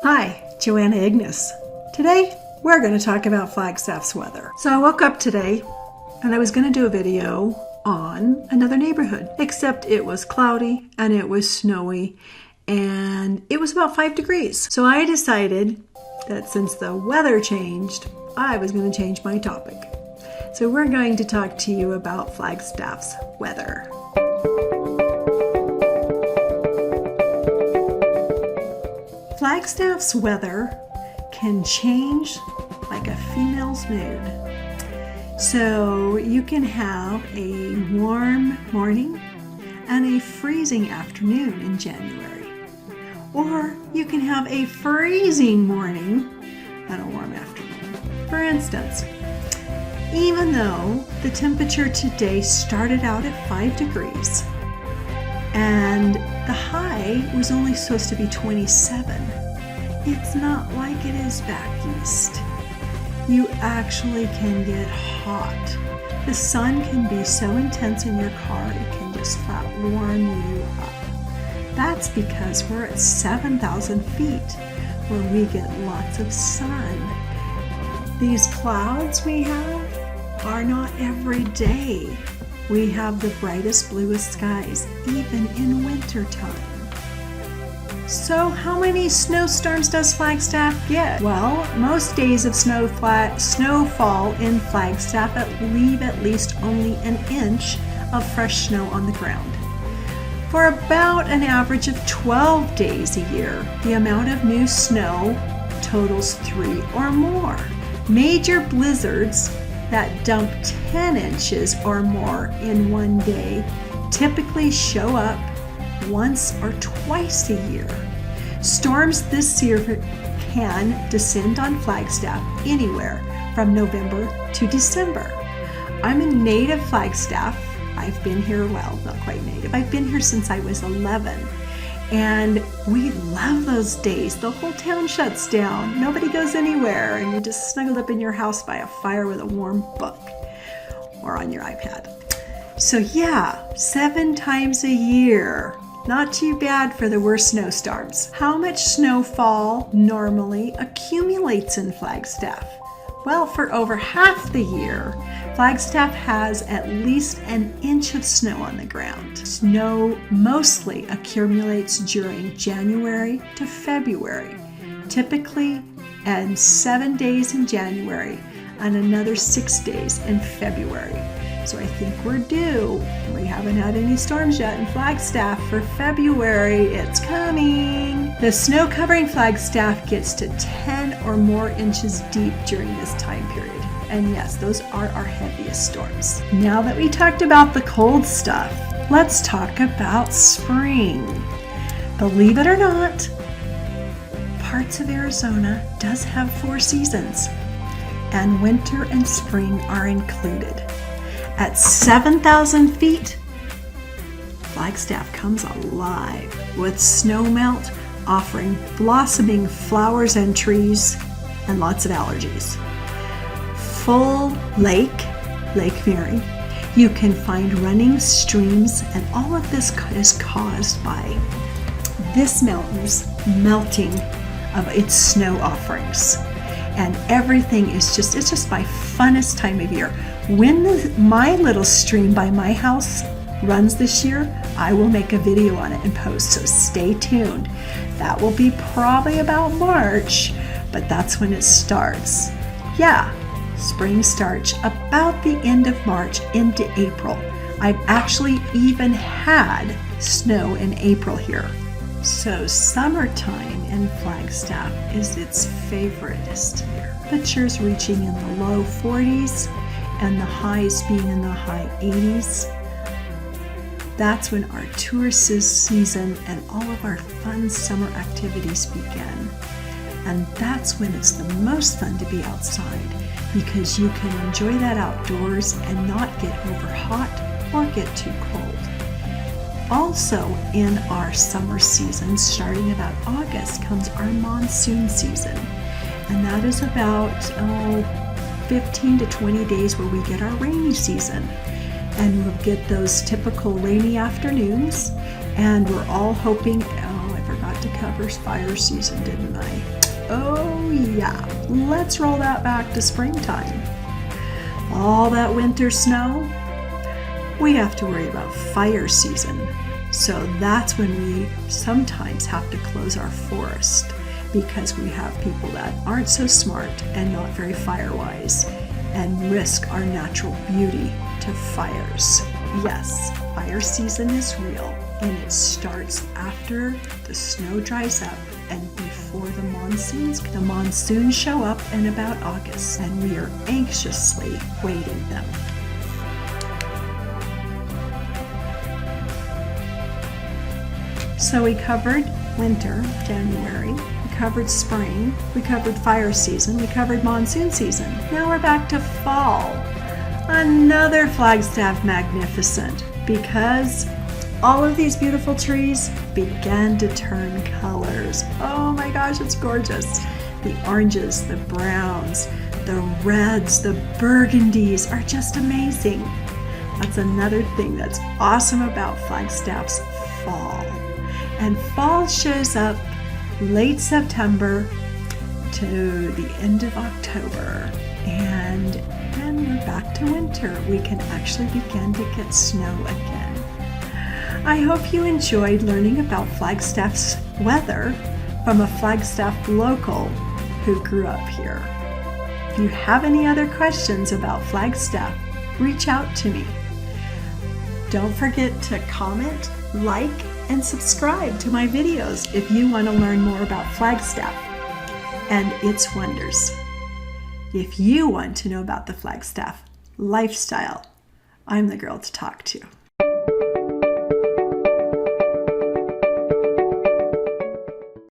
Hi, JoAnna Ignace. Today, we're going to talk about Flagstaff's weather. So I woke up today and I was going to do a video on another neighborhood, except it was cloudy and it was snowy and it was about 5 degrees. So I decided that since the weather changed, I was going to change my topic. So we're going to talk to you about Flagstaff's weather. Flagstaff's weather can change like a female's mood. So you can have a warm morning and a freezing afternoon in January. Or you can have a freezing morning and a warm afternoon. For instance, even though the temperature today started out at 5 degrees and the high was only supposed to be 27, it's not like it is back east. You actually can get hot. The sun can be so intense in your car, it can just flat warm you up. That's because we're at 7,000 feet where we get lots of sun. These clouds we have are not every day. We have the brightest, bluest skies, even in wintertime. So how many snowstorms does Flagstaff get? Well, most days of snowfall in Flagstaff leave at least only an inch of fresh snow on the ground. For about an average of 12 days a year, the amount of new snow totals 3 or more. Major blizzards that dump 10 inches or more in one day typically show up once or twice a year. Storms this year can descend on Flagstaff anywhere from November to December. I'm a native Flagstaff. I've been here, well, not quite native. I've been here since I was 11. And we love those days. The whole town shuts down. Nobody goes anywhere. And you're just snuggled up in your house by a fire with a warm book or on your iPad. So yeah, 7 times a year. Not too bad for the worst snowstorms. How much snowfall normally accumulates in Flagstaff? Well, for over half the year, Flagstaff has at least an inch of snow on the ground. Snow mostly accumulates during January to February, typically and 7 days in January and another 6 days in February. So I think we're due. We haven't had any storms yet in Flagstaff for February. It's coming. The snow covering Flagstaff gets to 10 or more inches deep during this time period. And yes, those are our heaviest storms. Now that we talked about the cold stuff, let's talk about spring. Believe it or not, parts of Arizona does have 4 seasons, and winter and spring are included. At 7,000 feet, Flagstaff comes alive with snowmelt offering blossoming flowers and trees and lots of allergies. Full Lake Mary, you can find running streams, and all of this is caused by this mountain's melting of its snow offerings. And everything is it's just my funnest time of year. When my little stream by my house runs this year, I will make a video on it and post, so stay tuned. That will be probably about March, but that's when it starts. Yeah, spring starts about the end of March into April. I've actually even had snow in April here. So summertime in Flagstaff is its favoriteest year. Temperatures reaching in the low 40s and the highs being in the high 80s. That's when our tourist season and all of our fun summer activities begin. And that's when it's the most fun to be outside, because you can enjoy that outdoors and not get over hot or get too cold. Also in our summer season, starting about August, comes our monsoon season. And that is about 15 to 20 days where we get our rainy season. And we'll get those typical rainy afternoons. And we're all hoping, I forgot to cover fire season, didn't I? Oh yeah, let's roll that back to springtime. All that winter snow, we have to worry about fire season. So that's when we sometimes have to close our forest because we have people that aren't so smart and not very fire-wise and risk our natural beauty to fires. Yes, fire season is real, and it starts after the snow dries up and before the monsoons. The monsoons show up in about August, and we are anxiously waiting them. So we covered winter, January, we covered spring, we covered fire season, we covered monsoon season. Now we're back to fall. Another Flagstaff magnificent, because all of these beautiful trees began to turn colors. Oh my gosh, it's gorgeous. The oranges, the browns, the reds, the burgundies are just amazing. That's another thing that's awesome about Flagstaff's fall. And fall shows up late September to the end of October. And then we're back to winter. We can actually begin to get snow again. I hope you enjoyed learning about Flagstaff's weather from a Flagstaff local who grew up here. If you have any other questions about Flagstaff, reach out to me. Don't forget to comment, like, and subscribe to my videos if you want to learn more about Flagstaff and its wonders. If you want to know about the Flagstaff lifestyle, I'm the girl to talk to.